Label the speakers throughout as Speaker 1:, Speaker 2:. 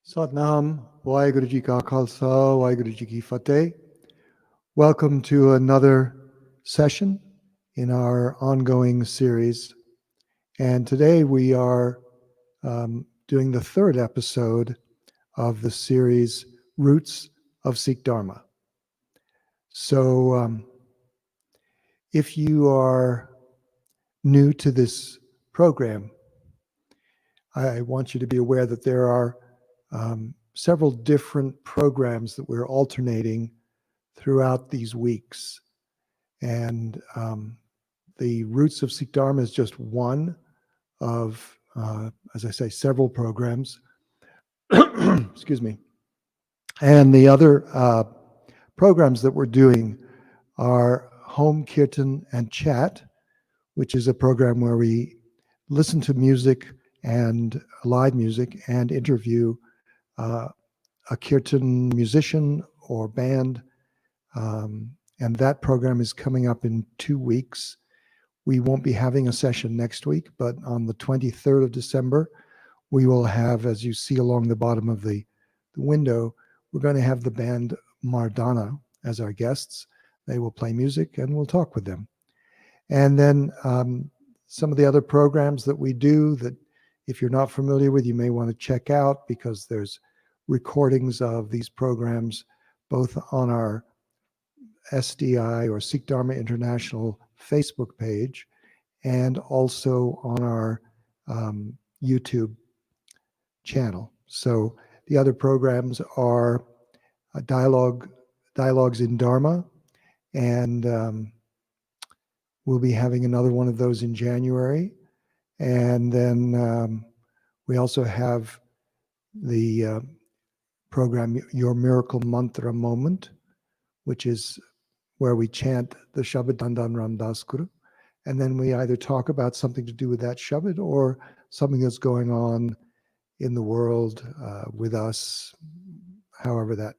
Speaker 1: Satnam, Waheguru Ji Ka Khalsa, Waheguru Ji Ki Fateh. Welcome to another session in our ongoing series. And today we are doing the third episode of the series, Roots of Sikh Dharma. So if you are new to this program, I want you to be aware that there are several different programs that we're alternating throughout these weeks. And the Roots of Sikh Dharma is just one of, as I say, several programs. Excuse me. And the other programs that we're doing are Home Kirtan and Chat, which is a program where we listen to music and live music and interview a kirtan musician or band. And that program is coming up in 2 weeks. We won't be having a session next week, but on the 23rd of December, we will have, as you see along the bottom of the window, we're going to have the band Mardana as our guests. They will play music and we'll talk with them. And then some of the other programs that we do that if you're not familiar with, you may want to check out, because there's recordings of these programs both on our SDI or Sikh Dharma International Facebook page and also on our YouTube channel. So the other programs are Dialogues in Dharma, and we'll be having another one of those in January. And then we also have the program Your Miracle Mantra Moment, which is where we chant the Shabad Dandan Ramdas Guru. And then we either talk about something to do with that Shabad or something that's going on in the world with us, however that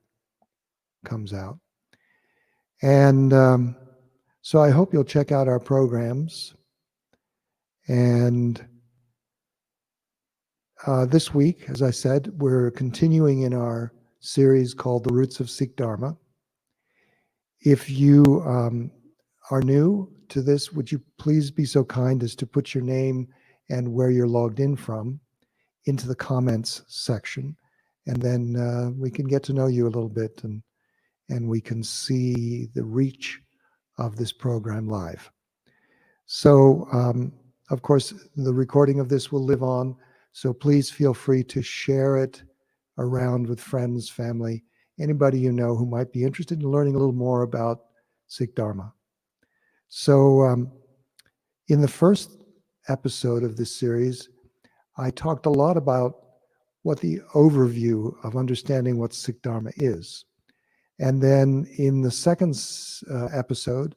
Speaker 1: comes out. And so I hope you'll check out our programs. And this week, as I said, we're continuing in our series called The Roots of Sikh Dharma. If you are new to this, would you please be so kind as to put your name and where you're logged in from into the comments section, and then we can get to know you a little bit, and we can see the reach of this program live. So, of course, the recording of this will live on, so please feel free to share it around with friends, family, anybody you know who might be interested in learning a little more about Sikh Dharma. So in the first episode of this series, I talked a lot about what the overview of understanding what Sikh Dharma is. And then in the second episode,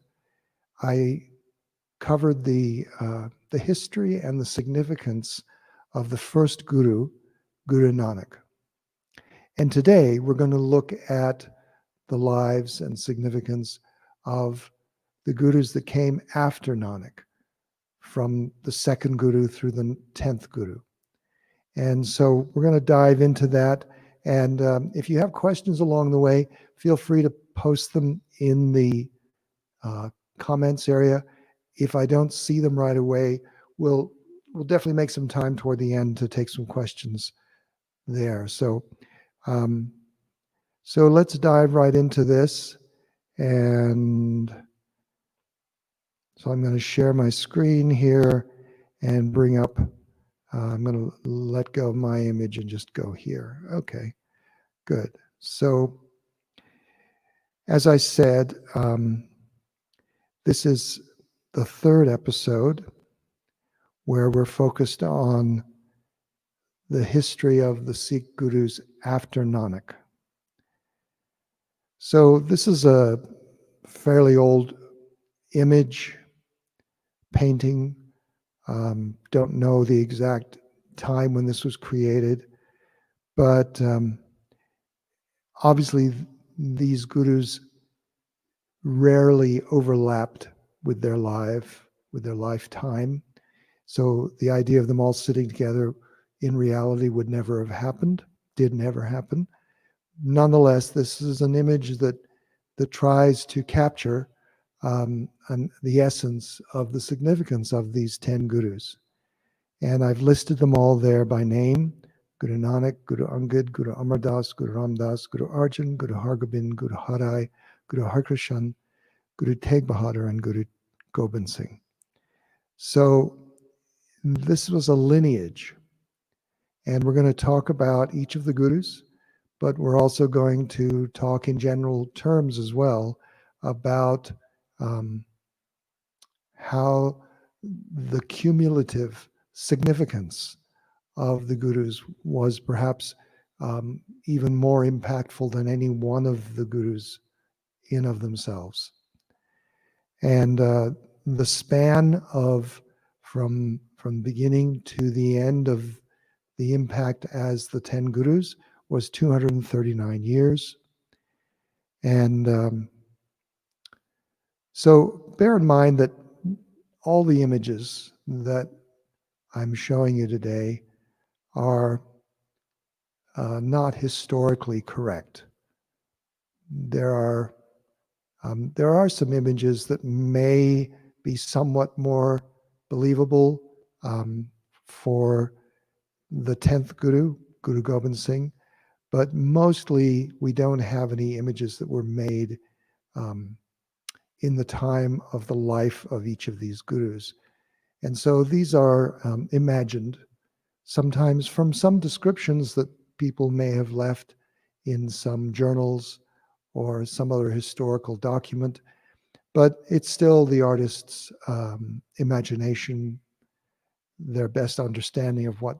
Speaker 1: I covered the history and the significance of the first Guru, Guru Nanak. And today we're going to look at the lives and significance of the Gurus that came after Nanak, from the second Guru through the 10th Guru. And so we're going to dive into that. And if you have questions along the way, feel free to post them in the comments area. If I don't see them right away, we'll definitely make some time toward the end to take some questions there. So let's dive right into this. And so I'm going to share my screen here and bring up, I'm going to let go of my image and just go here. Okay, good. So as I said, this is the third episode where we're focused on the history of the Sikh Gurus after Nanak. So this is a fairly old image, painting. Don't know the exact time when this was created, but obviously these gurus rarely overlapped with their lifetime. So the idea of them all sitting together in reality would never have happened. did never happen. Nonetheless, this is an image that tries to capture the essence of the significance of these 10 gurus. And I've listed them all there by name: Guru Nanak, Guru Angad, Guru Amardas, Guru Ramdas, Guru Arjan, Guru Hargobind, Guru Harai, Guru Harkrishan, Guru Tegh Bahadur, and Guru Gobind Singh. So this was a lineage. And we're going to talk about each of the gurus, but we're also going to talk in general terms as well about how the cumulative significance of the gurus was perhaps even more impactful than any one of the gurus in of themselves. And the span of from beginning to the end of the impact as the 10 gurus was 239 years. And so bear in mind that all the images that I'm showing you today are not historically correct. There are some images that may be somewhat more believable for the 10th Guru, Guru Gobind Singh, but mostly we don't have any images that were made in the time of the life of each of these gurus. And so these are imagined, sometimes from some descriptions that people may have left in some journals or some other historical document, but it's still the artist's imagination, their best understanding of what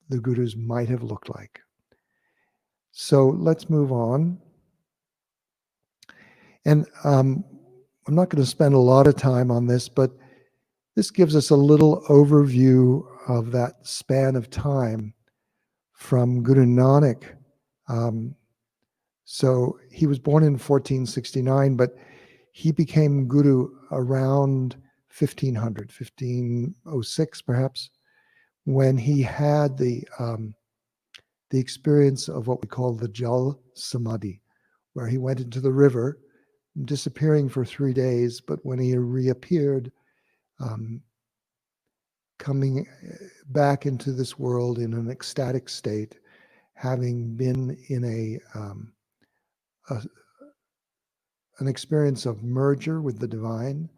Speaker 1: the gurus might have looked like. So let's move on. And I'm not going to spend a lot of time on this, but this gives us a little overview of that span of time from Guru Nanak. So he was born in 1469, but he became Guru around 1500, 1506 perhaps, when he had the experience of what we call the Jal Samadhi, where he went into the river, disappearing for 3 days, but when he reappeared, coming back into this world in an ecstatic state, having been in an experience of merger with the divine,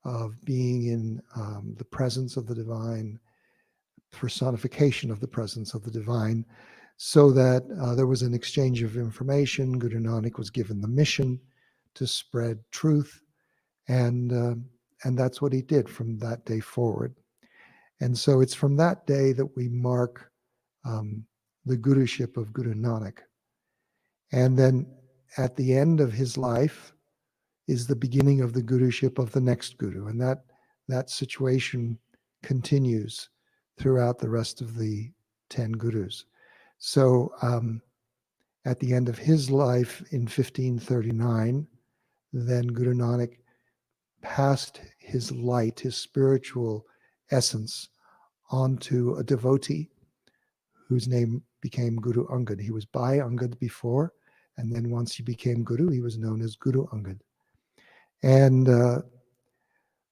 Speaker 1: of being in the presence of the divine, personification of the presence of the divine, so that there was an exchange of information. Guru Nanak was given the mission to spread truth, and that's what he did from that day forward. And so it's from that day that we mark the guruship of Guru Nanak. And then at the end of his life is the beginning of the guruship of the next guru. And that situation continues throughout the rest of the 10 gurus. So at the end of his life in 1539, then Guru Nanak passed his light, his spiritual essence, onto a devotee whose name became Guru Angad. He was by Angad before, and then once he became Guru, he was known as Guru Angad. And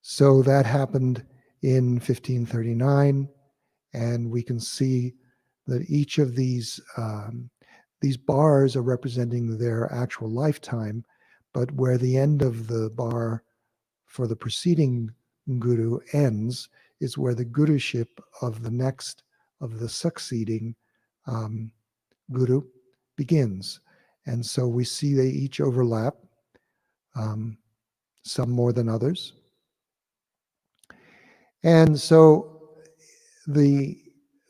Speaker 1: so that happened in 1539, and we can see that each of these bars are representing their actual lifetime, but where the end of the bar for the preceding guru ends is where the guruship of the succeeding guru begins. And so we see they each overlap, some more than others. And so the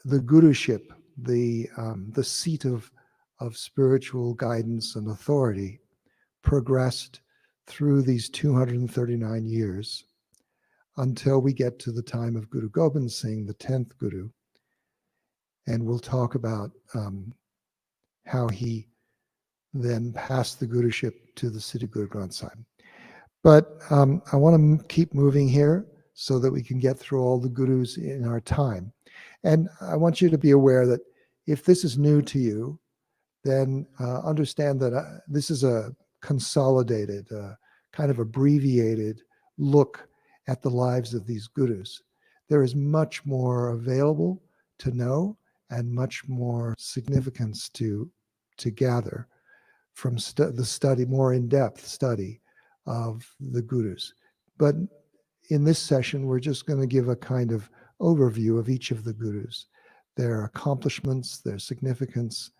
Speaker 1: guruship, the seat of spiritual guidance and authority, progressed through these 239 years until we get to the time of Guru Gobind Singh, the 10th Guru. And we'll talk about how he then passed the guruship to the Siddhi Guru Granth Sahib. But I want to keep moving here so that we can get through all the gurus in our time. And I want you to be aware that if this is new to you, then understand that this is a consolidated, kind of abbreviated look at the lives of these gurus. There is much more available to know and much more significance to gather from the study, more in-depth study of the gurus. But in this session, we're just going to give a kind of overview of each of the gurus, their accomplishments, their significance,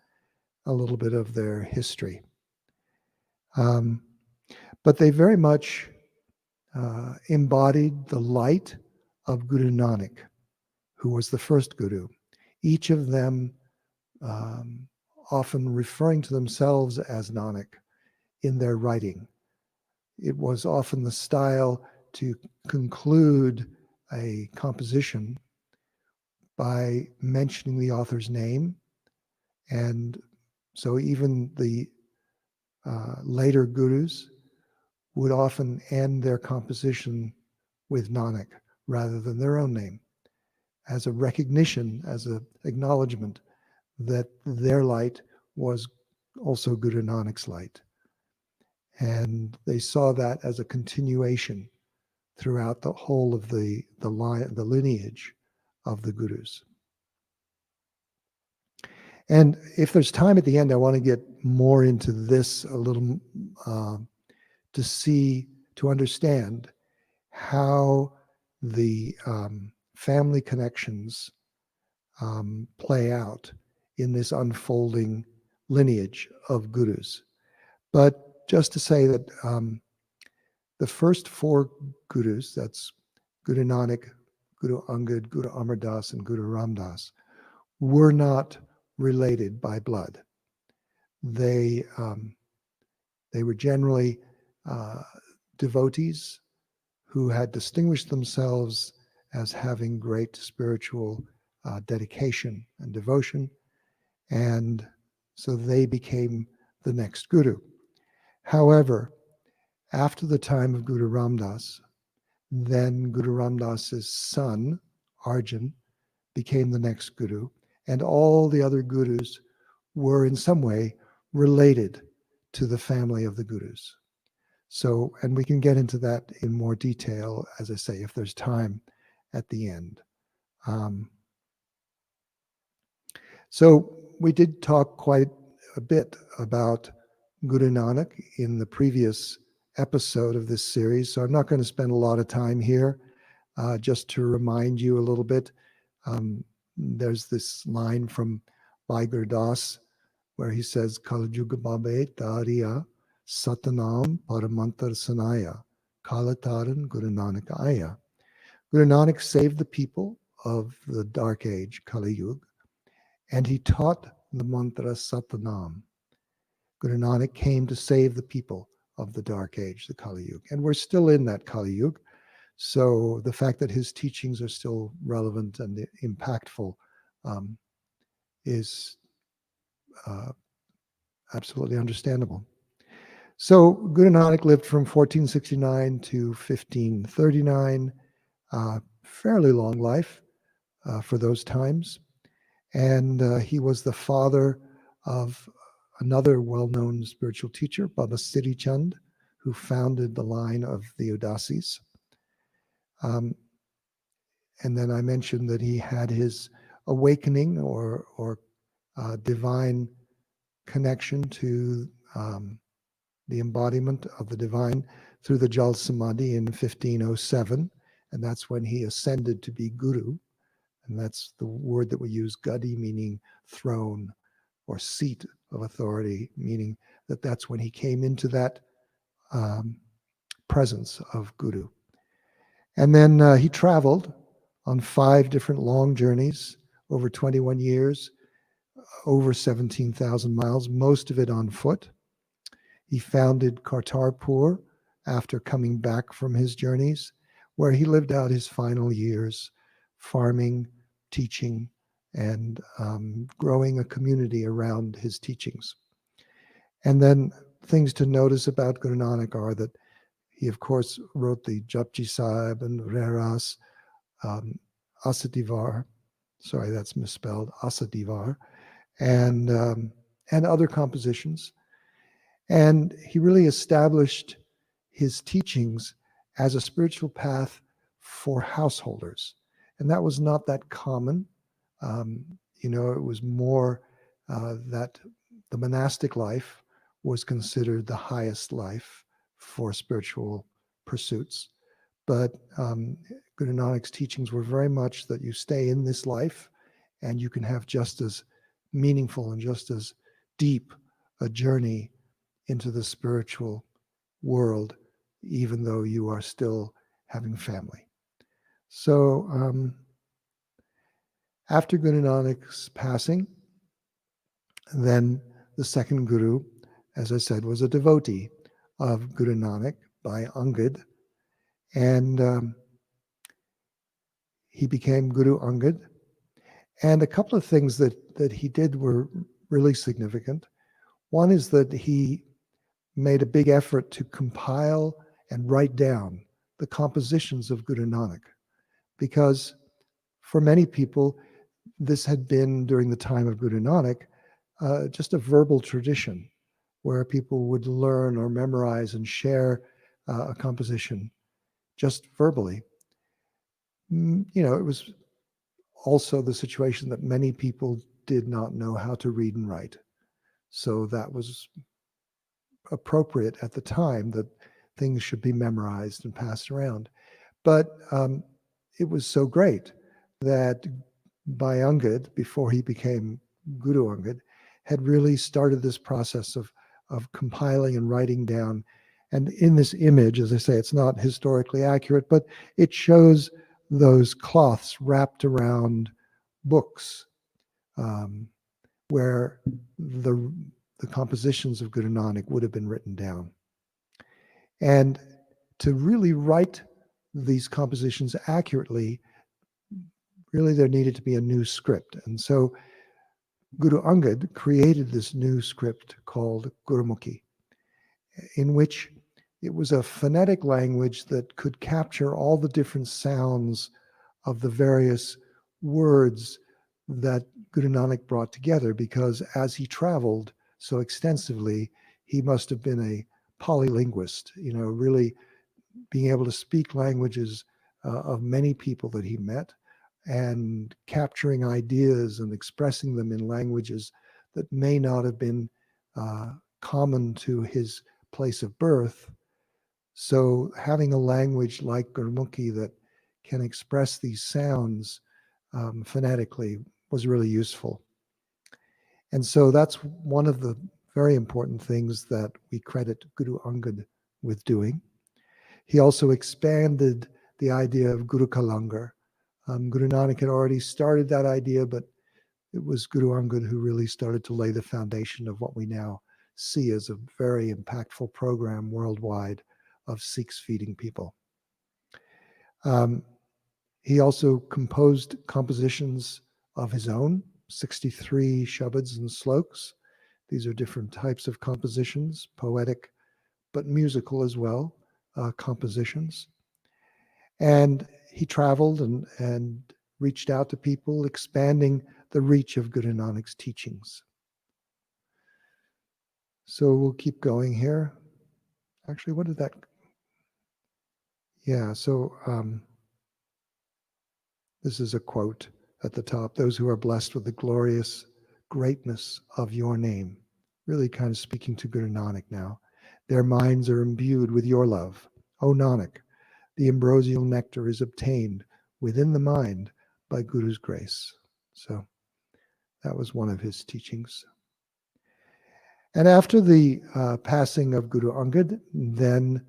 Speaker 1: a little bit of their history. But they very much embodied the light of Guru Nanak, who was the first guru. Each of them often referring to themselves as Nanak in their writing. It was often the style to conclude a composition by mentioning the author's name. And so even the later gurus would often end their composition with Nanak rather than their own name, as a recognition, as an acknowledgement that their light was also Guru Nanak's light. And they saw that as a continuation throughout the whole of the lineage of the gurus. And if there's time at the end, I want to get more into this a little to understand how the family connections play out in this unfolding lineage of gurus. But just to say that the first four gurus, that's Guru Nanak, Guru Angad, Guru Amardas, and Guru Ramdas, were not related by blood. They were generally devotees who had distinguished themselves as having great spiritual dedication and devotion, and so they became the next guru. However, after the time of Guru Ramdas, then Guru Ramdas's son, Arjan, became the next guru, and all the other gurus were in some way related to the family of the gurus. So, and we can get into that in more detail, as I say, if there's time at the end. So we did talk quite a bit about Guru Nanak in the previous episode of this series, so I'm not going to spend a lot of time here. Just to remind you a little bit, there's this line from Bhai Gurdas where he says, Kal Yuga Babe Tariya Satanam Paramantar Sanaya Kalataran Guru Nanak Aya. Guru Nanak saved the people of the dark age, Kali Yuga, and he taught the mantra Satanam. Guru Nanak came to save the people of the dark age, the Kali Yuga. And we're still in that Kali Yuga. So the fact that his teachings are still relevant and impactful is absolutely understandable. So Guru Nanak lived from 1469 to 1539, fairly long life for those times. And he was the father of another well-known spiritual teacher, Baba Siddhi Chand, who founded the line of the Udasis. And then I mentioned that he had his awakening or divine connection to the embodiment of the divine through the Jal Samadhi in 1507. And that's when he ascended to be Guru. And that's the word that we use, Gadi, meaning throne or seat of authority, meaning that that's when he came into that presence of Guru. And then he traveled on 5 different long journeys over 21 years, over 17,000 miles, most of it on foot. He founded Kartarpur after coming back from his journeys, where he lived out his final years farming, teaching, and growing a community around his teachings. And then things to notice about Guru Nanak are that he, of course, wrote the Japji Sahib and Reras, Asadivar. Sorry, that's misspelled, Asadivar. and other compositions. And he really established his teachings as a spiritual path for householders. And that was not that common. It was more that the monastic life was considered the highest life for spiritual pursuits. But Guru Nanak's teachings were very much that you stay in this life and you can have just as meaningful and just as deep a journey into the spiritual world, even though you are still having family. So after Guru Nanak's passing, then the second Guru, as I said, was a devotee of Guru Nanak by Angad, and he became Guru Angad. And a couple of things that he did were really significant. One is that he made a big effort to compile and write down the compositions of Guru Nanak, because for many people, this had been, during the time of Guru Nanak, just a verbal tradition where people would learn or memorize and share a composition just verbally. It was also the situation that many people did not know how to read and write. So that was appropriate at the time, that things should be memorized and passed around. But it was so great that Bhai Angad, before he became Guru Angad, had really started this process of compiling and writing down. And in this image, as I say, it's not historically accurate, but it shows those cloths wrapped around books where the compositions of Guru Nanak would have been written down. And to really write these compositions accurately, really there needed to be a new script. And so Guru Angad created this new script called Gurumukhi, in which it was a phonetic language that could capture all the different sounds of the various words that Guru Nanak brought together, because as he traveled so extensively, he must have been a polylinguist, really being able to speak languages of many people that he met, and capturing ideas and expressing them in languages that may not have been common to his place of birth. So having a language like Gurumukhi that can express these sounds phonetically was really useful. And so that's one of the very important things that we credit Guru Angad with doing. He also expanded the idea of Guru Kalangar. Guru Nanak had already started that idea, but it was Guru Angad who really started to lay the foundation of what we now see as a very impactful program worldwide of Sikhs feeding people. He also composed compositions of his own, 63 shabads and sloks. These are different types of compositions, poetic, but musical as well, compositions. And he traveled and reached out to people, expanding the reach of Guru Nanak's teachings. So we'll keep going here. Actually, what did that? Yeah, so this is a quote at the top: "Those who are blessed with the glorious greatness of your name," really kind of speaking to Guru Nanak now. "Their minds are imbued with your love. O Nanak, the ambrosial nectar is obtained within the mind by Guru's grace." So that was one of his teachings. And after the passing of Guru Angad, then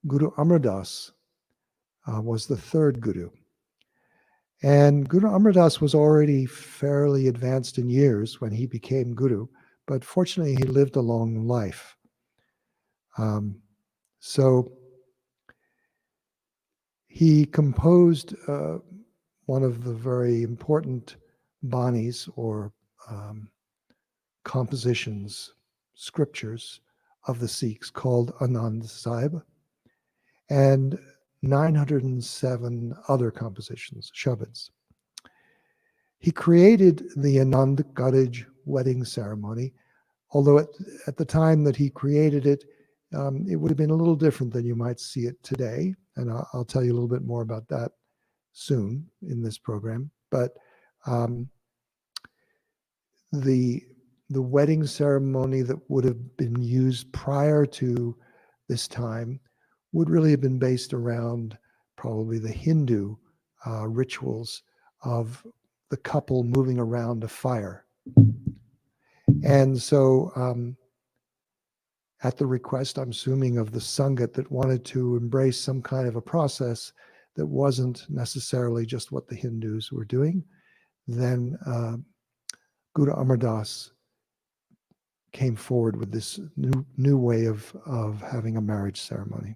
Speaker 1: Guru Amardas was the third Guru. And Guru Amardas was already fairly advanced in years when he became Guru, but fortunately he lived a long life. So he composed one of the very important banis, or compositions, scriptures of the Sikhs, called Anand Sahib, and 907 other compositions, shabads. He created the Anand Cottage wedding ceremony, although at the time that he created it, it would have been a little different than you might see it today. And I'll tell you a little bit more about that soon in this program. But the wedding ceremony that would have been used prior to this time would really have been based around probably the Hindu rituals of the couple moving around a fire. And so at the request, I'm assuming, of the Sangat that wanted to embrace some kind of a process that wasn't necessarily just what the Hindus were doing, then Guru Amardas came forward with this new way of having a marriage ceremony.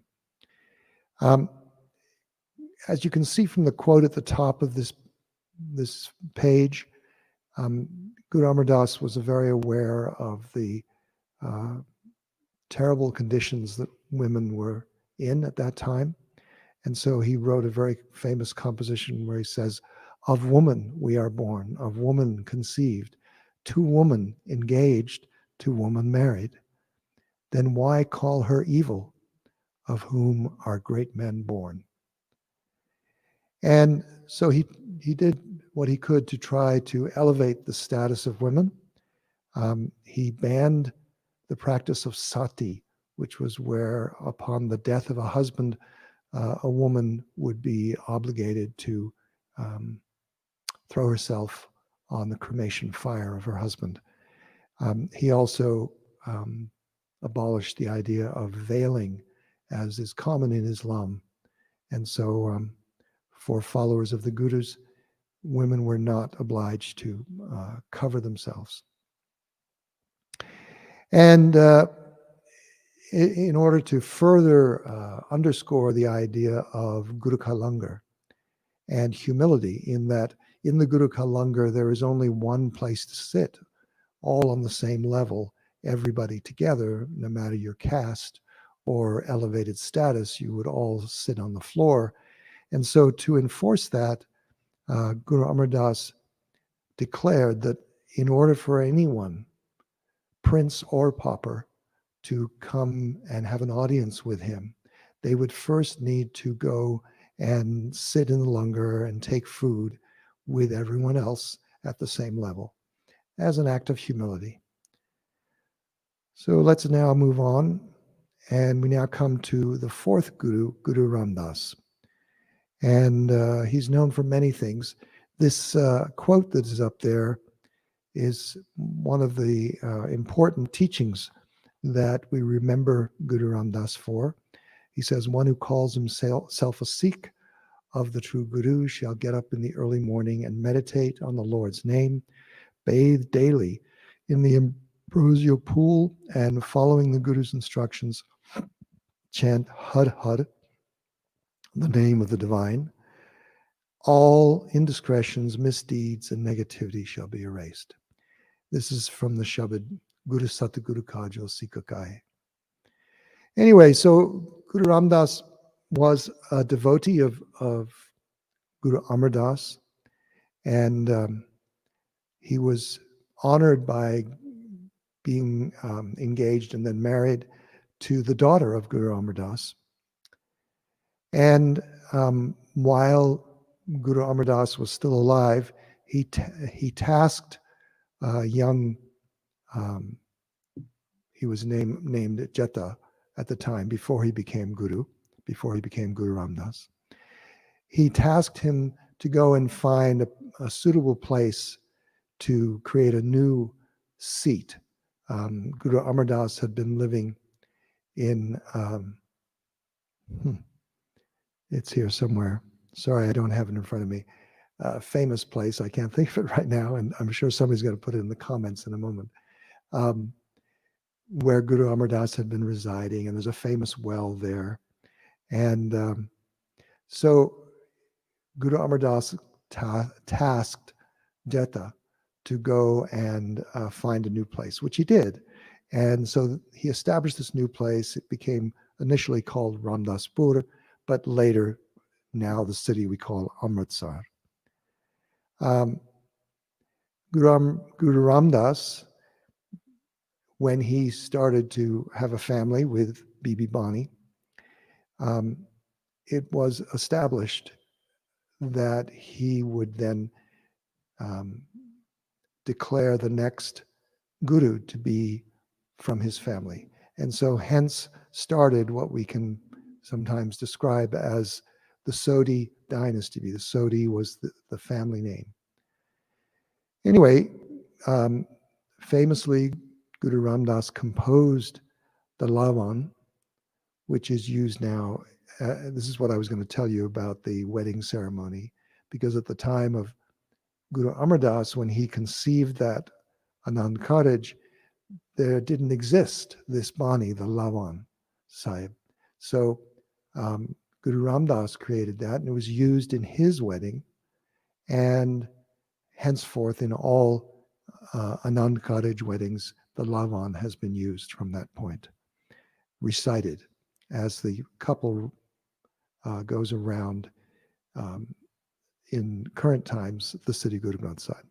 Speaker 1: As you can see from the quote at the top of this page, Guru Amardas was very aware of the terrible conditions that women were in at that time. And so he wrote a very famous composition where he says, "Of woman we are born, of woman conceived, to woman engaged, to woman married. Then why call her evil, of whom are great men born?" And so he did what he could to try to elevate the status of women. He banned the practice of sati, which was where upon the death of a husband, a woman would be obligated to throw herself on the cremation fire of her husband. He also abolished the idea of veiling, as is common in Islam. And so for followers of the Gurus, women were not obliged to cover themselves. And in order to further underscore the idea of Guru Ka Langar and humility, in that in the Guru Ka Langar there is only one place to sit, all on the same level, everybody together, no matter your caste or elevated status, you would all sit on the floor. And so to enforce that, Guru Amardas declared that in order for anyone, prince or pauper, to come and have an audience with him, they would first need to go and sit in the langar and take food with everyone else at the same level, as an act of humility. So let's now move on, and we now come to the fourth Guru, Guru Ramdas. And he's known for many things. This quote that is up there is one of the important teachings that we remember Guru Ramdas for. He says, "One who calls himself a Sikh of the true Guru shall get up in the early morning and meditate on the Lord's name, bathe daily in the ambrosial pool, and following the Guru's instructions, chant Had Had, the name of the divine. All indiscretions, misdeeds, and negativity shall be erased." This is from the Shabad, Guru Satguru Kajo Sikakai. Anyway, so Guru Ramdas was a devotee of Guru Amardas, and he was honored by being engaged and then married to the daughter of Guru Amardas. And while Guru Amardas was still alive, he tasked young, he was named Jeta at the time, before he became Guru Ramdas. He tasked him to go and find a suitable place to create a new seat. Guru Amardas had been living in, it's here somewhere. Sorry, I don't have it in front of me. Famous place. I can't think of it right now, and I'm sure somebody's going to put it in the comments in a moment, where Guru Amardas had been residing, and there's a famous well there. And so Guru Amardas tasked Jeta to go and find a new place, which he did. And so he established this new place. It became initially called Ramdaspur, but later, now the city we call Amritsar. Guru Ramdas, when he started to have a family with Bibi Bani, it was established that he would then declare the next guru to be from his family. And so hence started what we can sometimes describe as the Sodhi dynasty. The Sodhi was the family name. Anyway, famously, Guru Ramdas composed the Lavan, which is used now. This is what I was going to tell you about the wedding ceremony, because at the time of Guru Amardas, when he conceived that Anand Cottage, there didn't exist this Bani, the Lavan Sahib. So Guru Ramdas created that, and it was used in his wedding, and henceforth in all Anand Cottage weddings, the Lavan has been used from that point, recited as the couple goes around in current times the Siddhi Guru Granth Sahib.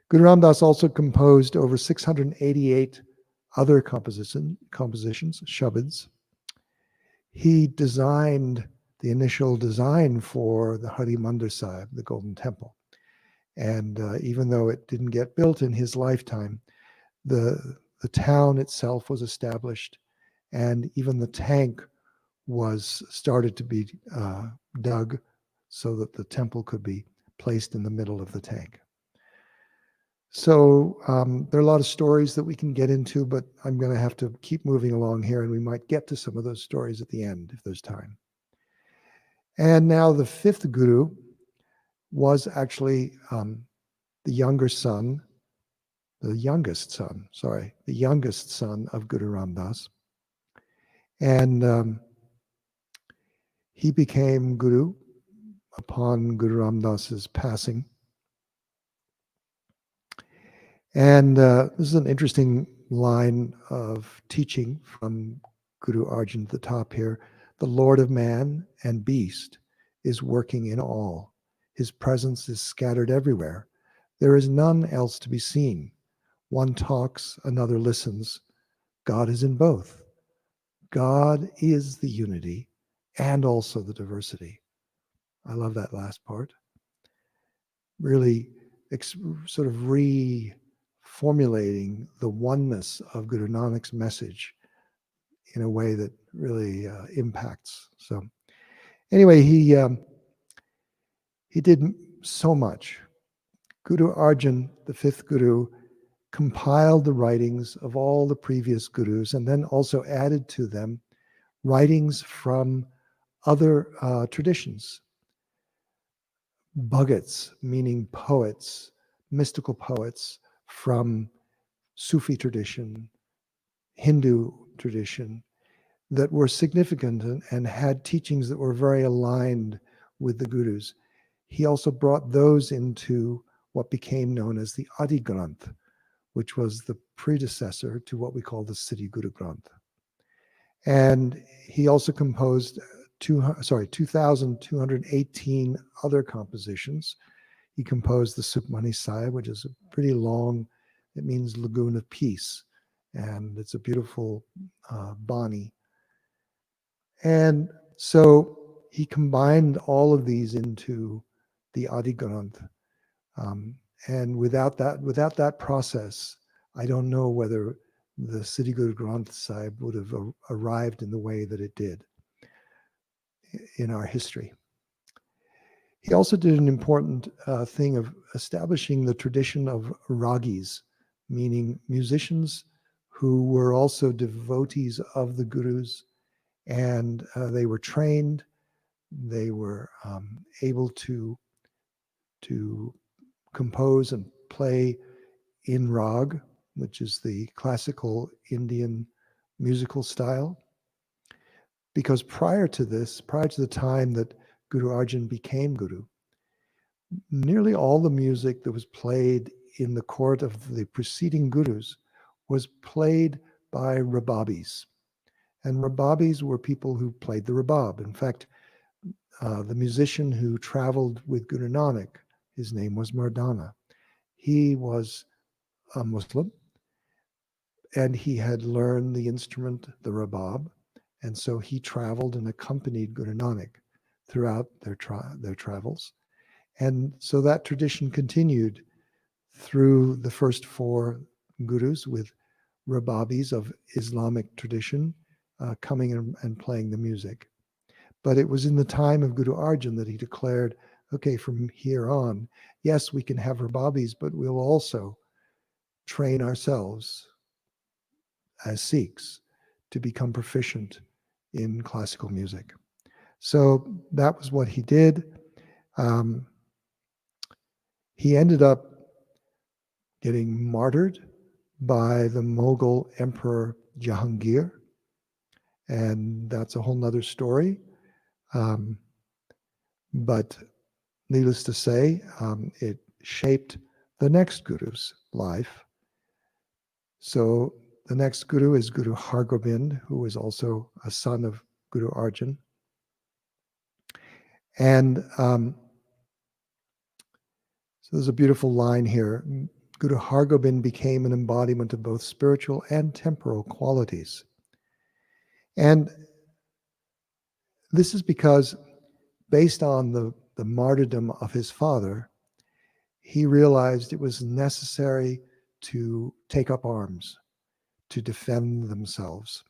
Speaker 1: Guru Ramdas also composed over 688 other compositions, shabads. He designed the initial design for the Hari Mandir Sahib, the Golden Temple. And even though it didn't get built in his lifetime, the town itself was established, and even the tank was started to be dug so that the temple could be placed in the middle of the tank. So there are a lot of stories that we can get into, but I'm going to have to keep moving along here, and we might get to some of those stories at the end if there's time. And now the fifth guru was actually the youngest son of Guru Ramdas. And he became guru upon Guru Ramdas's passing. And this is an interesting line of teaching from Guru Arjan at the top here. The Lord of man and beast is working in all. His presence is scattered everywhere. There is none else to be seen. One talks, another listens. God is in both. God is the unity and also the diversity. I love that last part. Really sort of reformulating the oneness of Guru Nanak's message in a way that really impacts. So anyway, he did so much. Guru Arjan, the fifth guru, compiled the writings of all the previous gurus and then also added to them writings from other traditions. Bhagats, meaning poets, mystical poets from Sufi tradition, Hindu tradition, that were significant and had teachings that were very aligned with the gurus. He also brought those into what became known as the Adi Granth, which was the predecessor to what we call the Siddhi Guru Granth. And he also composed 2,218 other compositions. He composed the Sukhmani Sahib, which is a pretty long, it means lagoon of peace. And it's a beautiful Bani. And so he combined all of these into the Adi Granth. And without that process, I don't know whether the Siddhi Guru Granth Sahib would have arrived in the way that it did in our history. He also did an important thing of establishing the tradition of ragis, meaning musicians who were also devotees of the gurus, and they were trained, they were able to compose and play in rag, which is the classical Indian musical style. Because prior to the time that Guru Arjan became guru, nearly all the music that was played in the court of the preceding gurus was played by rababis. And rababis were people who played the rabab. In fact, the musician who traveled with Guru Nanak, his name was Mardana. He was a Muslim, and he had learned the instrument, the rabab, and so he traveled and accompanied Guru Nanak throughout their travels. And so that tradition continued through the first four gurus, with rababis of Islamic tradition coming and playing the music. But it was in the time of Guru Arjan that he declared, okay, from here on, yes, we can have rababis, but we'll also train ourselves as Sikhs to become proficient in classical music. So that was what he did. He ended up getting martyred by the Mughal Emperor Jahangir, and that's a whole nother story. But needless to say, it shaped the next guru's life. So the next guru is Guru Hargobind, who was also a son of Guru Arjan. And so there's a beautiful line here. Guru Hargobind became an embodiment of both spiritual and temporal qualities. And this is because, based on the martyrdom of his father, he realized it was necessary to take up arms, to defend themselves.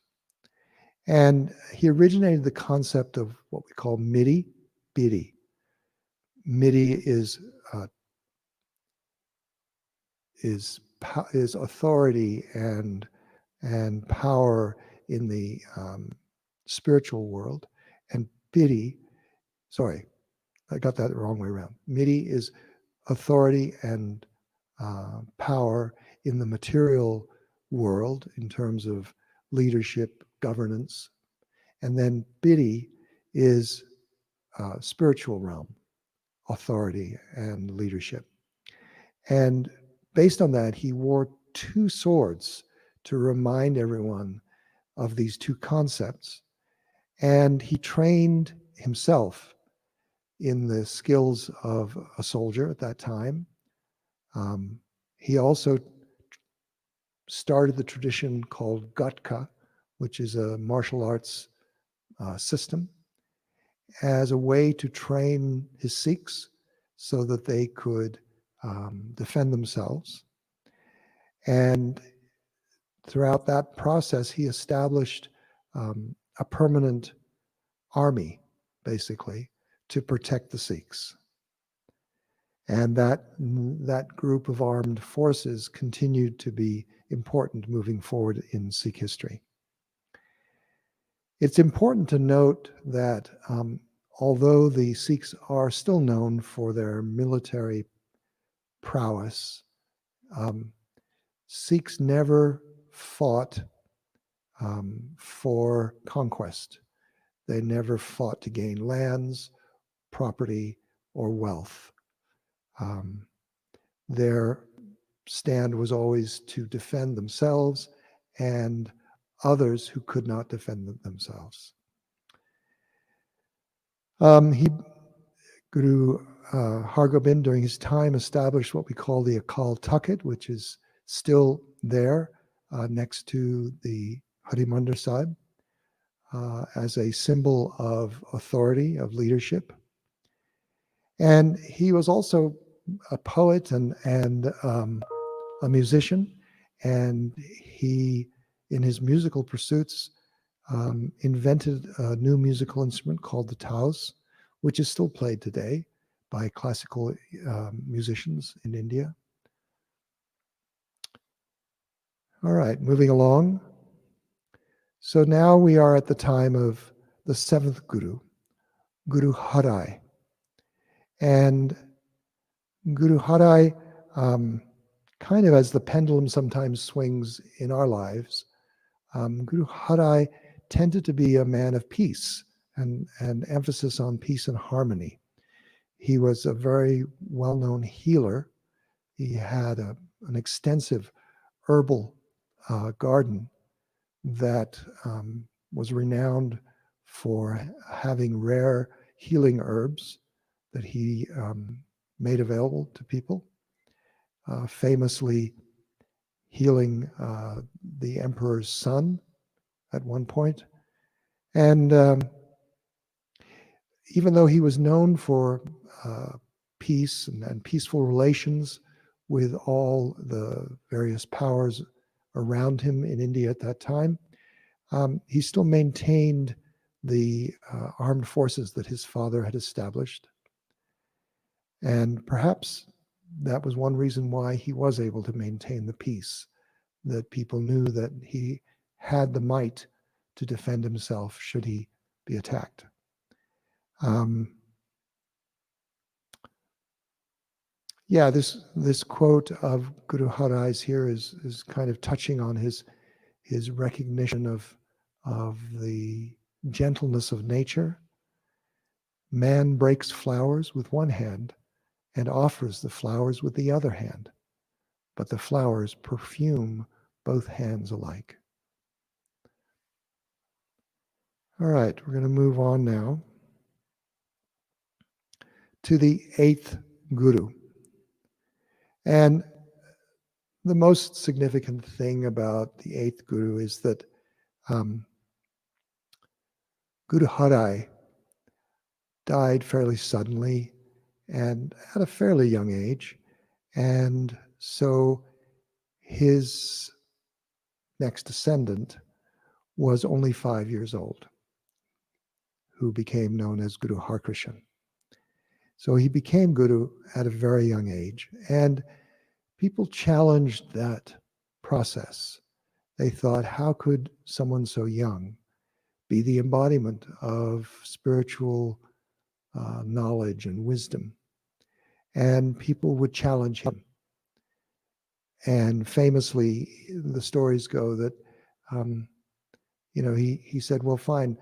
Speaker 1: And he originated the concept of what we call midi, bidi. Midi is authority and power in the spiritual world, and bidi, sorry, I got that the wrong way around. Midi is authority and power in the material world in terms of leadership, governance, and then bidi is spiritual realm, authority and leadership. And based on that, he wore two swords to remind everyone of these two concepts. And he trained himself in the skills of a soldier at that time. He also started the tradition called Gatka, which is a martial arts system, as a way to train his Sikhs so that they could defend themselves. And throughout that process, he established a permanent army, basically, to protect the Sikhs. And that group of armed forces continued to be important moving forward in Sikh history. It's important to note that although the Sikhs are still known for their military prowess, Sikhs never fought for conquest. They never fought to gain lands, property, or wealth. Their stand was always to defend themselves and others who could not defend themselves. Guru Hargobind, during his time, established what we call the Akal Takht, which is still there next to the Harimandir Sahib, as a symbol of authority, of leadership. And he was also a poet and a musician, and he, in his musical pursuits, invented a new musical instrument called the taus, which is still played today by classical musicians in India. All right, moving along. So now we are at the time of the seventh Guru, Guru Harai. And Guru Harai, kind of as the pendulum sometimes swings in our lives, Guru Harai tended to be a man of peace and emphasis on peace and harmony. He was a very well-known healer. He had an extensive herbal garden that was renowned for having rare healing herbs that he made available to people. famously healing the emperor's son at one point. And even though he was known for peace and peaceful relations with all the various powers around him in India at that time, he still maintained the armed forces that his father had established. And perhaps that was one reason why he was able to maintain the peace, that people knew that he had the might to defend himself should he be attacked. This quote of Guru Harai's here is kind of touching on his recognition of the gentleness of nature. Man breaks flowers with one hand and offers the flowers with the other hand, but the flowers perfume both hands alike. All right, we're going to move on now to the 8th Guru. And the most significant thing about the 8th Guru is that Guru Harai died fairly suddenly and at a fairly young age. And so his next descendant was only 5 years old, who became known as Guru Harkrishan. So he became Guru at a very young age. And people challenged that process. They thought, how could someone so young be the embodiment of spiritual knowledge and wisdom? And people would challenge him. And famously, the stories go that, he said, well, find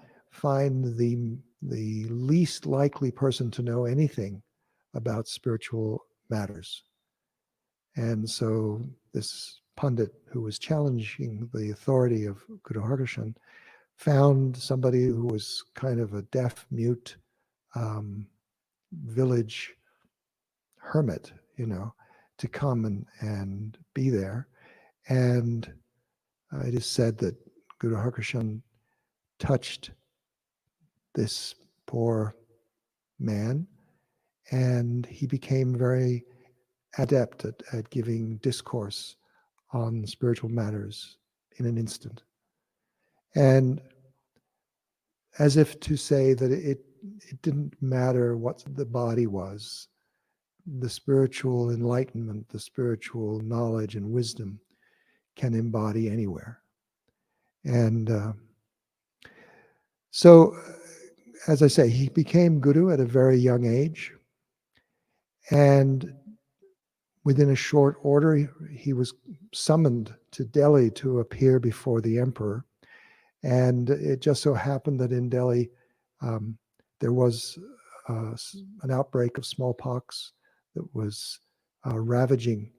Speaker 1: the least likely person to know anything about spiritual matters. And so this pundit who was challenging the authority of Guru Harkrishan found somebody who was kind of a deaf, mute village hermit, to come and be there. And it is said that Guru Harkrishan touched this poor man, and he became very adept at giving discourse on spiritual matters in an instant. And as if to say that it didn't matter what the body was, the spiritual enlightenment, the spiritual knowledge and wisdom can embody anywhere. And so, as I say, he became Guru at a very young age. And within a short order, he was summoned to Delhi to appear before the emperor. And it just so happened that in Delhi, there was an outbreak of smallpox that was ravaging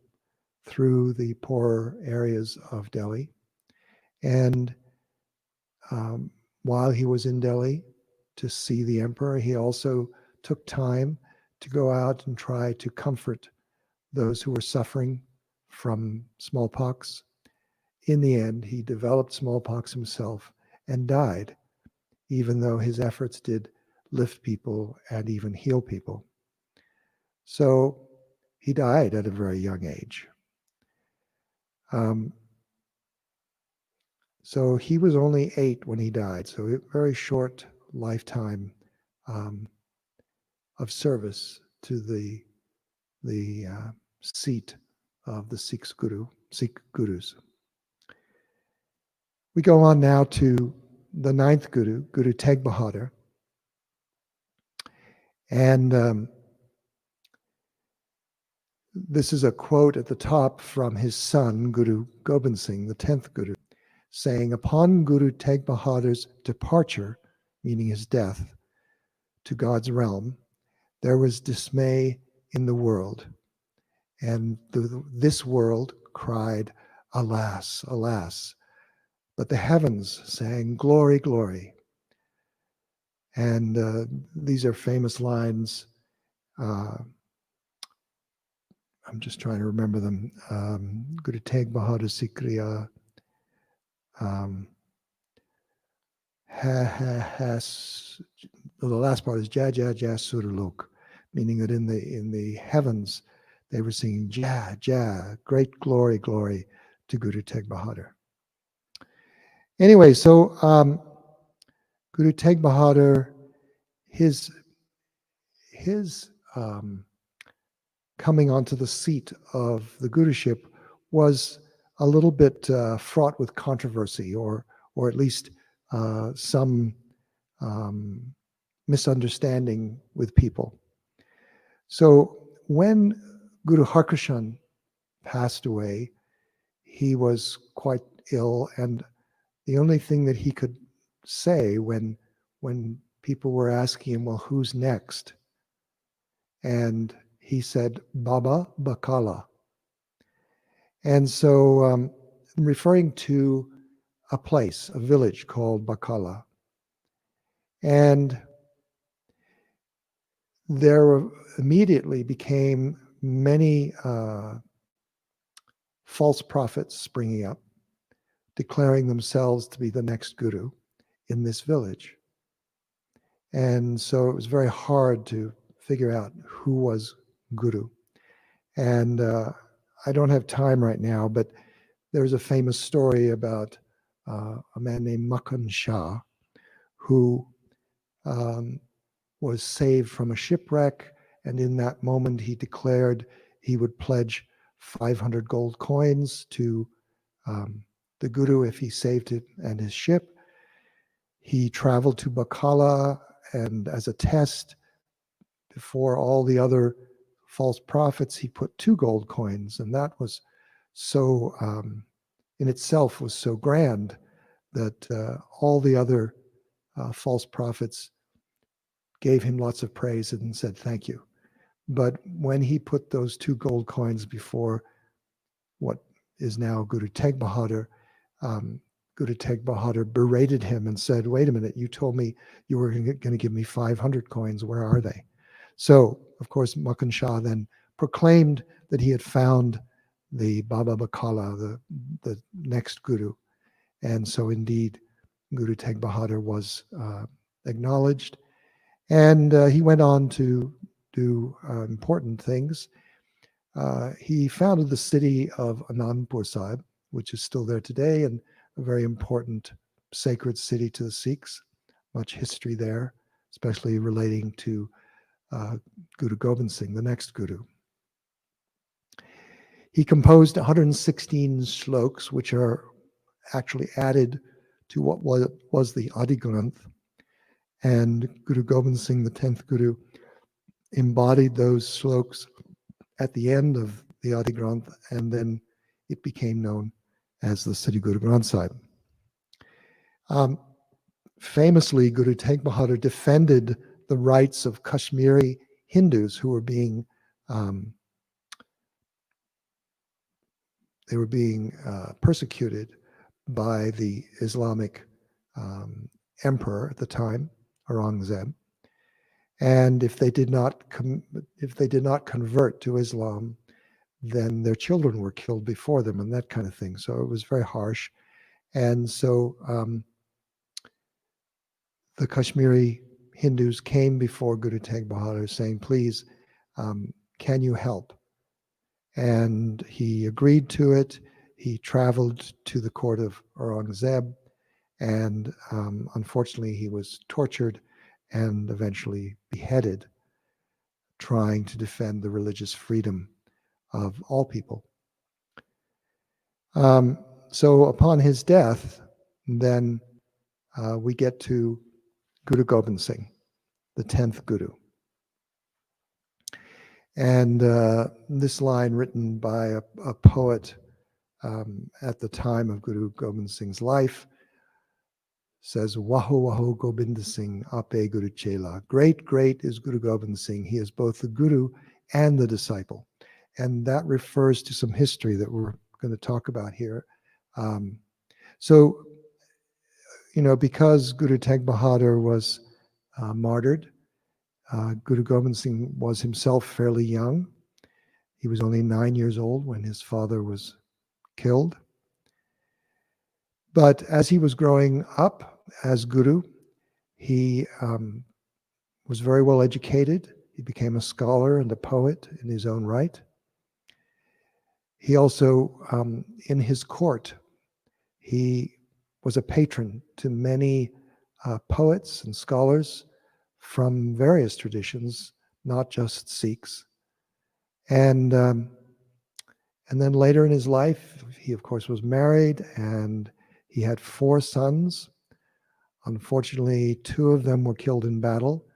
Speaker 1: through the poorer areas of Delhi. And while he was in Delhi to see the emperor, he also took time to go out and try to comfort those who were suffering from smallpox. In the end, he developed smallpox himself and died, even though his efforts did lift people and even heal people. So he died at a very young age. So he was only 8 when he died, so a very short lifetime of service to the seat of the Sikh Gurus. We go on now to the 9th Guru, Guru Tegh Bahadur. And this is a quote at the top from his son, Guru Gobind Singh, the 10th Guru, saying, upon Guru Tegh Bahadur's departure, meaning his death, to God's realm, there was dismay in the world. And this world cried, alas, alas. But the heavens sang, glory, glory. And these are famous lines I'm just trying to remember them. Guru Tegh Bahadur Sikriya. The last part is Ja Ja Ja Suralok, meaning that in the heavens they were singing Ja Ja, great glory, glory to Guru Tegh Bahadur. Anyway, so Guru Tegh Bahadur, his coming onto the seat of the Guruship was a little bit fraught with controversy, or at least some misunderstanding with people. So when Guru Harkrishan passed away, he was quite ill, and the only thing that he could say when people were asking him, well, who's next? And he said, Baba Bakala. And so referring to a place, a village called Bakala. And there immediately became many false prophets springing up, declaring themselves to be the next guru in this village. And so it was very hard to figure out who was guru. And I don't have time right now, but there's a famous story about a man named Makhan Shah, who was saved from a shipwreck, and in that moment he declared he would pledge 500 gold coins to the Guru if he saved it and his ship. He traveled to Bakala, and as a test, before all the other false prophets, he put 2 gold coins, and that was so, in itself was so grand that all the other false prophets gave him lots of praise and said thank you. But when he put those 2 gold coins before what is now Guru Tegh Bahadur, Guru Tegh Bahadur berated him and said, wait a minute, you told me you were going to give me 500 coins. Where are they? So, of course, Makhan Shah then proclaimed that he had found the Baba Bakala, the next Guru. And so indeed, Guru Tegh Bahadur was acknowledged. And he went on to do important things. He founded the city of Anandpur Sahib, which is still there today, and a very important sacred city to the Sikhs. Much history there, especially relating to Guru Gobind Singh, the next Guru. He composed 116 shloks, which are actually added to what was the Adi Granth. And Guru Gobind Singh, the 10th Guru, embodied those shloks at the end of the Adi Granth, and then it became known as the Sri Guru Granth Sahib. Famously, Guru Tegh Bahadur defended the rights of Kashmiri Hindus who were being persecuted by the Islamic emperor at the time, Aurangzeb. And if they did not convert to Islam, then their children were killed before them, and that kind of thing. So it was very harsh. And so the Kashmiri Hindus came before Guru Tegh Bahadur saying, please, can you help? And he agreed to it. He traveled to the court of Aurangzeb, and unfortunately he was tortured and eventually beheaded, trying to defend the religious freedom of all people. So upon his death, then we get to Guru Gobind Singh, the 10th Guru. And this line, written by a poet at the time of Guru Gobind Singh's life, says, Waho Waho Gobind Singh Ape Guru Chela. Great, great is Guru Gobind Singh. He is both the Guru and the disciple. And that refers to some history that we're going to talk about here. So, because Guru Tegh Bahadur was martyred, Guru Gobind Singh was himself fairly young. He was only 9 years old when his father was killed. But as he was growing up as Guru, he was very well educated. He became a scholar and a poet in his own right. He also, in his court, he was a patron to many poets and scholars from various traditions, not just Sikhs. And then later in his life, he of course was married, and he had 4 sons. Unfortunately, 2 of them were killed in battle,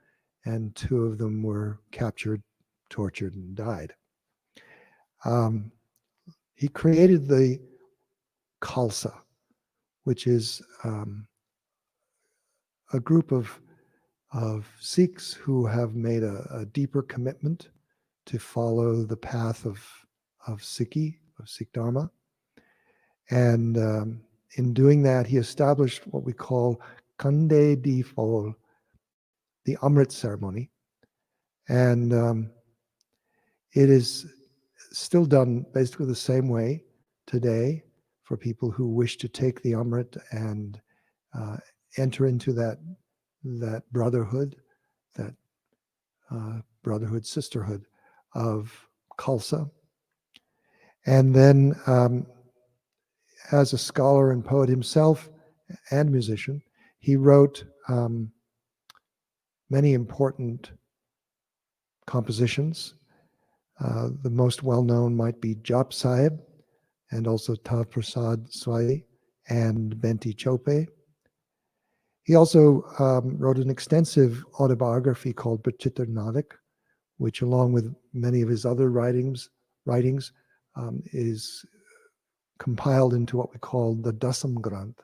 Speaker 1: and 2 of them were captured, tortured, and died. He created the Khalsa, which is a group of Sikhs who have made a deeper commitment to follow the path of Sikhi, of Sikh Dharma. And in doing that, he established what we call Kande di Phol, the Amrit ceremony. And it is still done basically the same way today for people who wish to take the Amrit and enter into that brotherhood, that brotherhood, sisterhood of Khalsa. And then as a scholar and poet himself and musician, he wrote many important compositions. The most well-known might be Jap Sahib, and also Tav Prasad Swai and Benti Chope. He also wrote an extensive autobiography called Bachitra Nanak, which, along with many of his other writings, is compiled into what we call the Dasam Granth,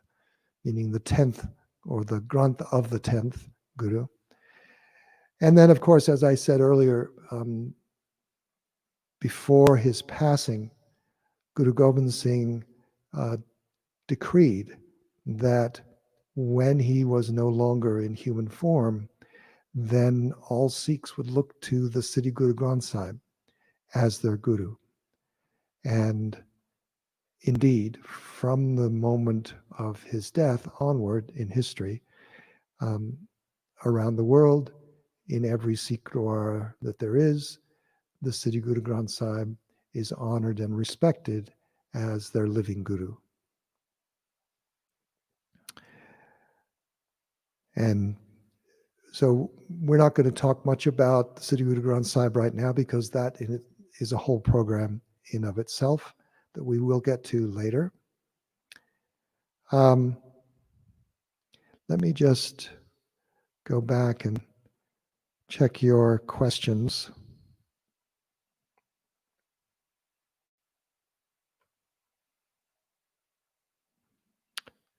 Speaker 1: meaning the 10th, or the Granth of the 10th Guru. And then, of course, as I said earlier, before his passing, Guru Gobind Singh decreed that when he was no longer in human form, then all Sikhs would look to the Siddhi Guru Granth Sahib as their Guru. And indeed, from the moment of his death onward in history, around the world, in every Sikh Gurdwara that there is, the Siddhi Guru Granth Sahib is honored and respected as their living Guru. And so we're not going to talk much about the Siddhi Guru Granth Sahib right now, because that is a whole program in of itself that we will get to later. Let me just go back and check your questions.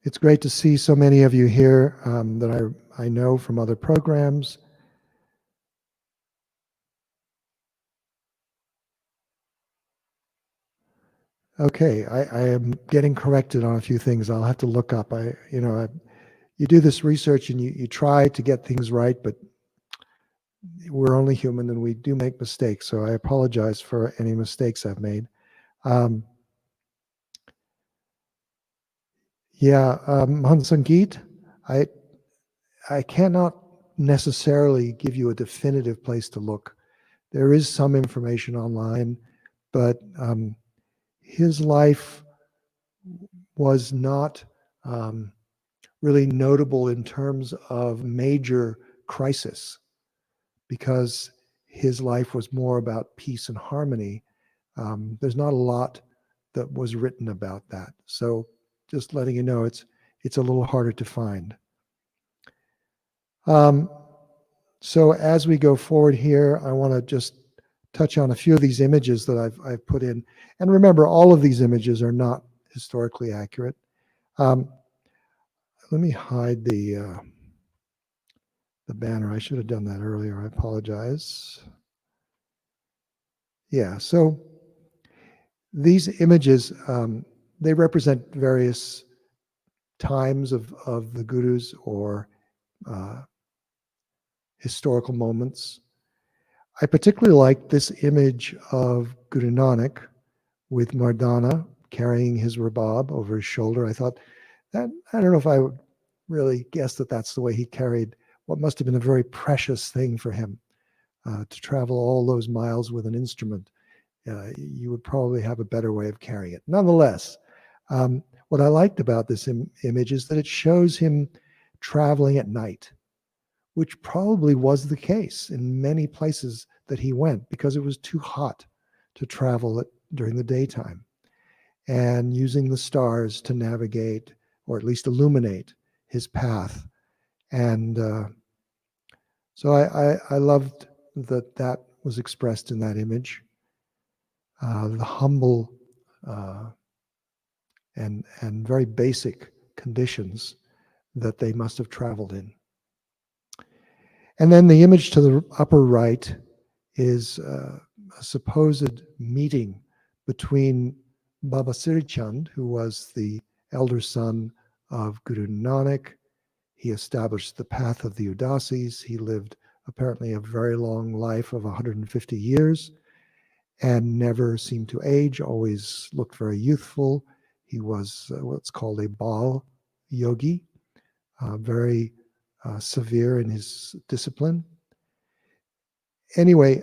Speaker 1: It's great to see so many of you here that I know from other programs. Okay, I am getting corrected on a few things. I'll have to look up. You do this research and you try to get things right, but we're only human and we do make mistakes. So I apologize for any mistakes I've made. Sangeet, I cannot necessarily give you a definitive place to look. There is some information online, but his life was not really notable in terms of major crisis, because his life was more about peace and harmony. There's not a lot that was written about that. So just letting you know, it's a little harder to find. So as we go forward here, I want to just touch on a few of these images that I've put in. And remember, all of these images are not historically accurate. Let me hide the banner. I should have done that earlier. I apologize. Yeah, so these images, they represent various times of the gurus, or historical moments. I particularly like this image of Guru Nanak with Mardana carrying his rabab over his shoulder. I thought that, I don't know if I would really guess that that's the way he carried what must have been a very precious thing for him, to travel all those miles with an instrument. You would probably have a better way of carrying it. Nonetheless, what I liked about this image is that it shows him traveling at night, which probably was the case in many places that he went because it was too hot to travel during the daytime, and using the stars to navigate or at least illuminate his path. And so I loved that was expressed in that image, the humble and very basic conditions that they must have traveled in. And then the image to the upper right is a supposed meeting between Baba Siri Chand, who was the elder son of Guru Nanak. He established the path of the Udasis. He lived apparently a very long life of 150 years and never seemed to age, always looked very youthful. He was what's called a Bal yogi, very severe in his discipline. Anyway,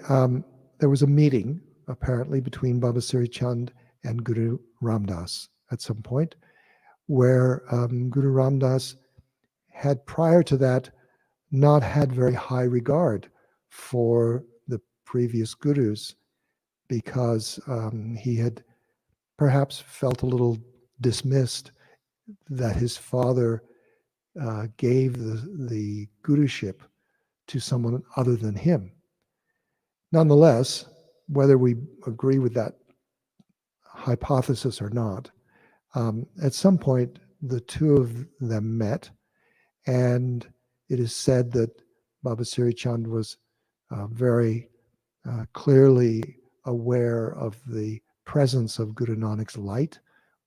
Speaker 1: there was a meeting apparently between Baba Siri Chand and Guru Ramdas at some point, where Guru Ramdas had prior to that not had very high regard for the previous gurus, because he had perhaps felt a little dismissed that his father gave the guruship to someone other than him. Nonetheless, whether we agree with that hypothesis or not, at some point the two of them met, and it is said that Baba Siri Chand was very clearly aware of the presence of Guru Nanak's light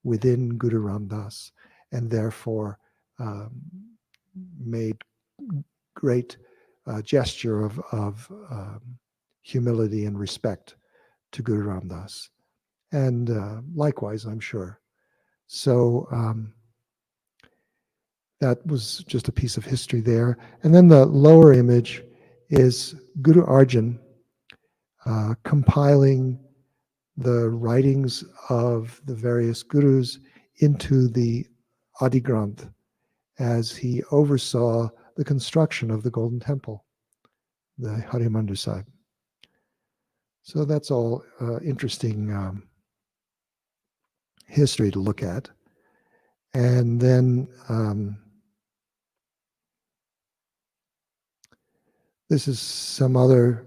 Speaker 1: within Guru Ramdas, and therefore made great gesture of humility and respect to Guru Ramdas, and likewise, I'm sure. So that was just a piece of history there. And then the lower image is Guru Arjan compiling the writings of the various gurus into the Adi Granth as he oversaw the construction of the Golden Temple, the Hargobind Sahib. So that's all interesting history to look at. And then this is some other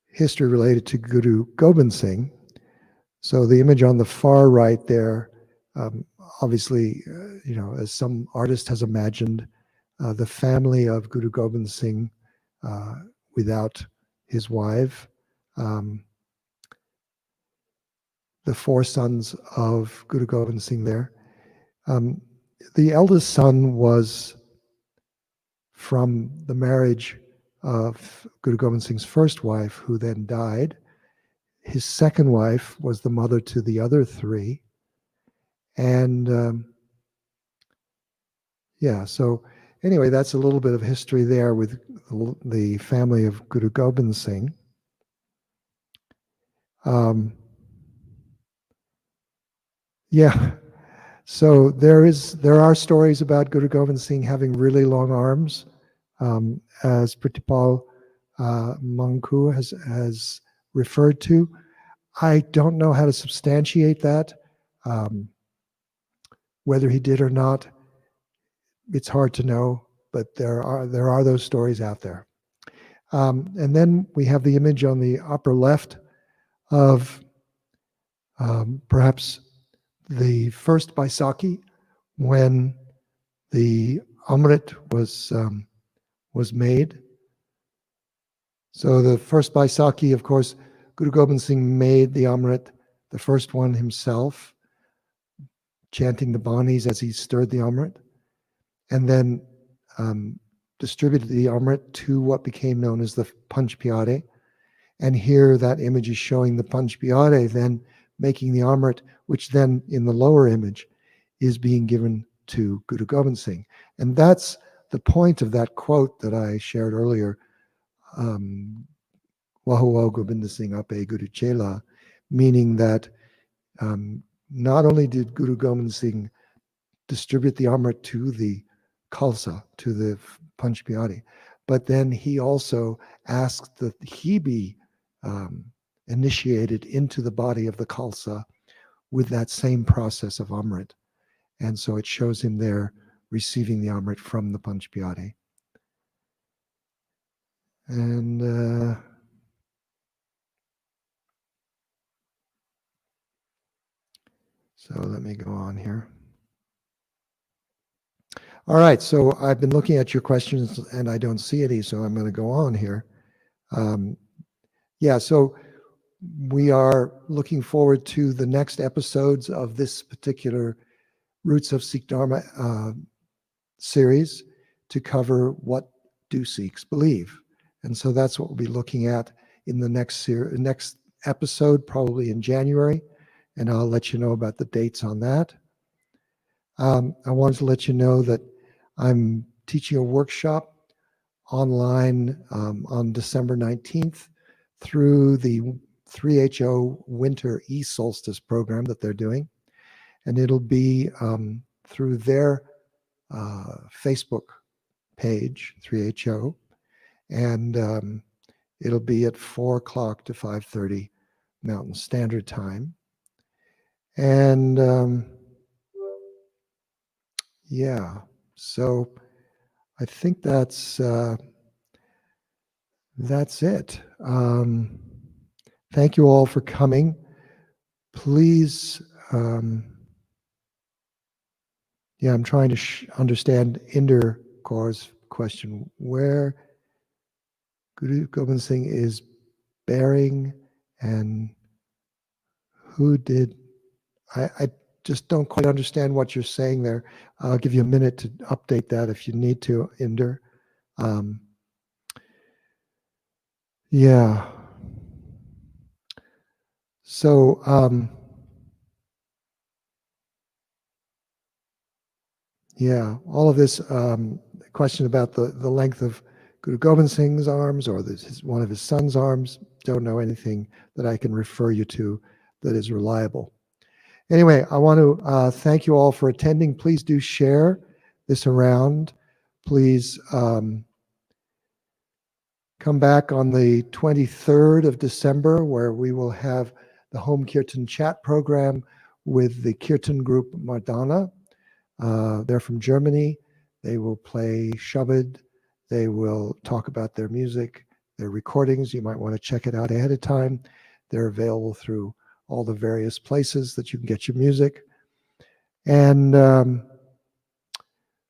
Speaker 1: history related to Guru Gobind Singh. So the image on the far right there, obviously, as some artist has imagined, the family of Guru Gobind Singh without his wife, the four sons of Guru Gobind Singh there. The eldest son was from the marriage of Guru Gobind Singh's first wife, who then died. His second wife was the mother to the other three. And so anyway, that's a little bit of history there with the family of Guru Gobind Singh. So there are stories about Guru Gobind Singh having really long arms, as Pratipal Manku has referred to. I don't know how to substantiate that. Whether he did or not, it's hard to know, but there are those stories out there. And then we have the image on the upper left of perhaps the first Baisakhi, when the Amrit was made. So the first Baisakhi, of course, Guru Gobind Singh made the Amrit, the first one himself, chanting the Banis as he stirred the Amrit, and then distributed the Amrit to what became known as the Panch Pyare. And here that image is showing the Panch Pyare then making the Amrit, which then in the lower image is being given to Guru Gobind Singh. And that's the point of that quote that I shared earlier, Wahu Wahu Gobind Singh Ape Guru Chela, meaning that not only did Guru Gobind Singh distribute the Amrit to the Khalsa, to the Panch Pyare, but then he also asked that he be initiated into the body of the Khalsa with that same process of Amrit. And so it shows him there receiving the Amrit from the Panch Pyare. And so let me go on here. All right, so I've been looking at your questions and I don't see any, so I'm going to go on here. Yeah, so we are looking forward to the next episodes of this particular Roots of Sikh Dharma series to cover what do Sikhs believe. And so that's what we'll be looking at in the next episode, probably in January, and I'll let you know about the dates on that. I wanted to let you know that I'm teaching a workshop online on December 19th through the 3HO Winter E-Solstice program that they're doing. And it'll be through their Facebook page, 3HO, and it'll be at 4 o'clock to 5:30 Mountain Standard Time. And yeah, so I think that's it. Thank you all for coming. Please, yeah, I'm trying to understand Inder Kaur's question, where Guru Gobind Singh is bearing and who did, I just don't quite understand what you're saying there. I'll give you a minute to update that if you need to, Inder. Yeah. So, yeah, all of this question about the length of Guru Gobind Singh's arms or one of his son's arms, don't know anything that I can refer you to that is reliable. Anyway, I want to thank you all for attending. Please do share this around. Please come back on the 23rd of December, where we will have the Home Kirtan Chat program with the Kirtan group Mardana. They're from Germany. They will play Shabad. They will talk about their music, their recordings. You might want to check it out ahead of time. They're available through all the various places that you can get your music. And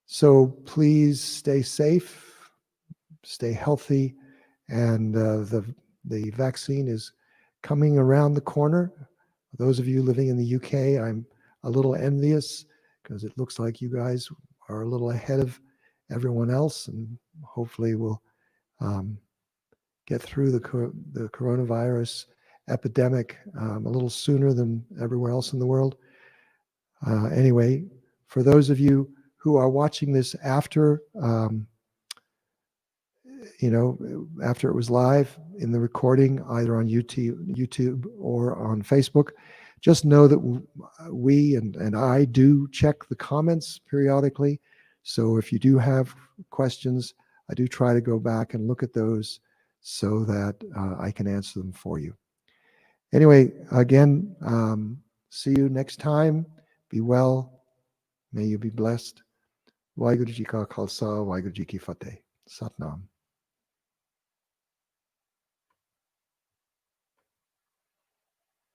Speaker 1: so please stay safe, stay healthy, and the vaccine is coming around the corner. Those of you living in the UK, I'm a little envious because it looks like you guys are a little ahead of everyone else, and hopefully we'll get through the coronavirus epidemic a little sooner than everywhere else in the world. Anyway, for those of you who are watching this after, after it was live in the recording, either on YouTube or on Facebook, just know that we and I do check the comments periodically. So if you do have questions, I do try to go back and look at those so that I can answer them for you. Anyway, again, see you next time. Be well. May you be blessed. Waheguru Ji Ka Khalsa, Waheguru Ji Ki Fateh. Satnam.